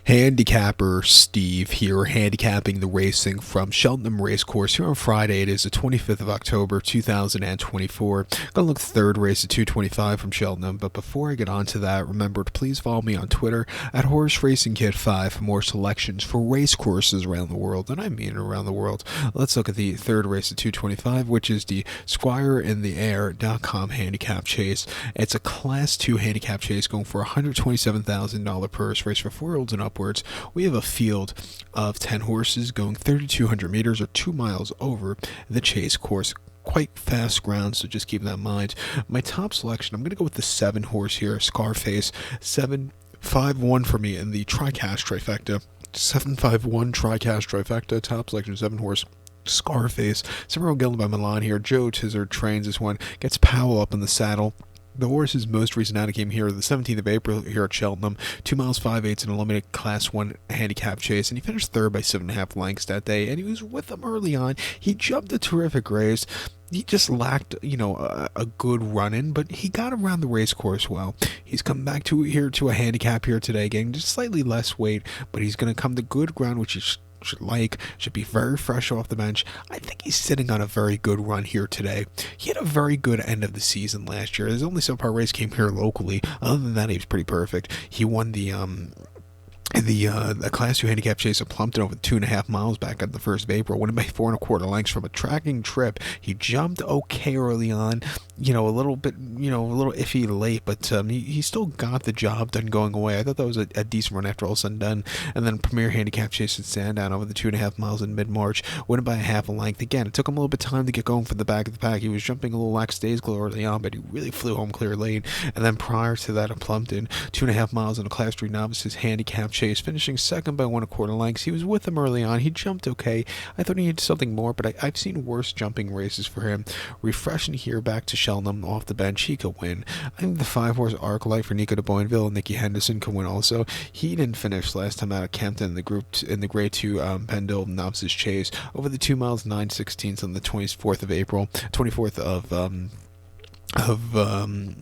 Handicapper Steve here, handicapping the racing from Cheltenham Racecourse here on Friday. It is the 25th of October, 2024. Gonna look third race at 225 from Cheltenham, but before I get on to that, remember to please follow me on Twitter at HorseRacingKid5 for more selections for race courses around the world, and I mean around the world. Let's look at the third race at 225, which is the SquireInTheAir.com handicap chase. It's a Class 2 handicap chase going for a $127,000 purse race for 4-year-olds and upwards. We have a field of 10 horses going 3,200 meters or 2 miles over the chase course. Quite fast ground, so just keep that in mind. My top selection, I'm going to go with the 7 horse here, Scarface. 7-5-1 for me in the TriCash trifecta. 7-5-1 TriCash trifecta. Top selection, 7 horse. Scarface. 7-year-old gelding by Milan here. Joe Tizard trains this one. Gets Powell up in the saddle. The horse's most recent outing came here the 17th of April here at Cheltenham. 2 miles 5/8 in a limited Class 1 handicap chase, and he finished third by 7.5 lengths that day, and he was with them early on. He jumped a terrific race. He just lacked, a good run-in, but he got around the race course well. He's come back to a handicap here today, getting just slightly less weight, but he's going to come to good ground, which is should be very fresh off the bench. I think he's sitting on a very good run here today. He had a very good end of the season last year. His only subpar race came here locally. Other than that, he was pretty perfect. He won the Class 2 handicap chase at Plumpton over 2.5 miles back on the 1st of April, winning by 4.25 lengths from a tracking trip. He jumped okay early on, a little iffy late, but he still got the job done going away. I thought that was a decent run after all said and done. And then Premier handicap chase at Sandown over the 2.5 miles in mid-March, winning by 1/2 length. Again, it took him a little bit of time to get going for the back of the pack. He was jumping a little lackadaisical early on, but he really flew home clear late. And then prior to that at Plumpton, 2.5 miles in a Class 3 novices handicap chase, finishing second by 1.25 lengths. He was with them early on. He jumped okay. I thought he needed something more, but I've seen worse jumping races for him. Refreshing here back to Cheltenham off the bench, he could win. I think the 5-horse Arclight for Nico de Boinville and Nicky Henderson could win also. He didn't finish last time out at Kempton in the Grade 2 Pendle novices chase over the 2 miles 9/16 on the 24th of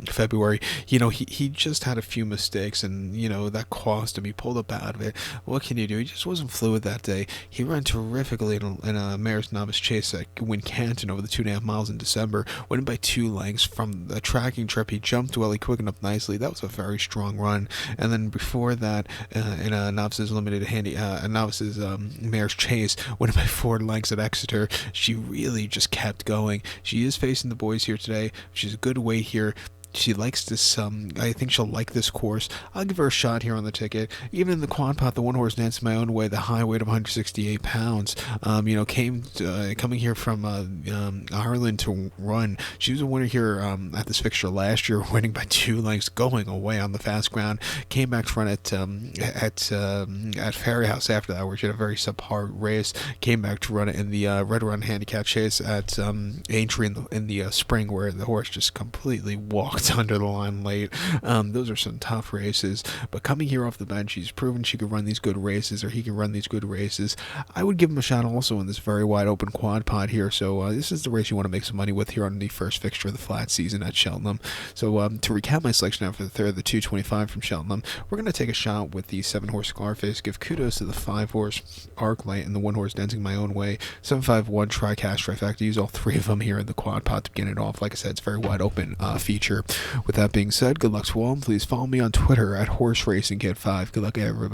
February. He just had a few mistakes, and that cost him. He pulled up out of it. What can you do? He just wasn't fluid that day. He ran terrifically in a mare's novice chase at Wincanton over the 2.5 miles in December, winning by 2 lengths from the tracking trip. He jumped well, he quickened up nicely. That was a very strong run. And then before that, in a novices mare's chase, winning by 4 lengths at Exeter. She really just kept going. She is facing the boys here today. She's good weight here. She likes this, I think she'll like this course. I'll give her a shot here on the ticket. Even in the quad pot, the 1-horse Dancing My Own Way, the high weight of 168 pounds, coming here from Ireland to run. She was a winner here at this fixture last year, winning by 2 lengths, going away on the fast ground. Came back to run at Ferry House after that, where she had a very subpar race. Came back to run it in the Red Run handicap chase at Aintree in the spring, where the horse just completely walked under the line late. Those are some tough races, but coming here off the bench, he's proven she could run these good races, or he can run these good races. I would give him a shot also in this very wide open quad pot here. So this is the race you want to make some money with here on the first fixture of the flat season at Cheltenham. So to recap my selection after the third, the 225 from Cheltenham, we're going to take a shot with the 7-horse Scarface. Give kudos to the 5-horse Arclight and the 1-horse Dancing My Own Way. 7-5-1 TriCash trifecta. Use all 3 of them here in the quad pot to begin it off. Like I said, it's a very wide open feature. With that being said, good luck to all. Please follow me on Twitter at HorseRacingKid5. Good luck, everybody.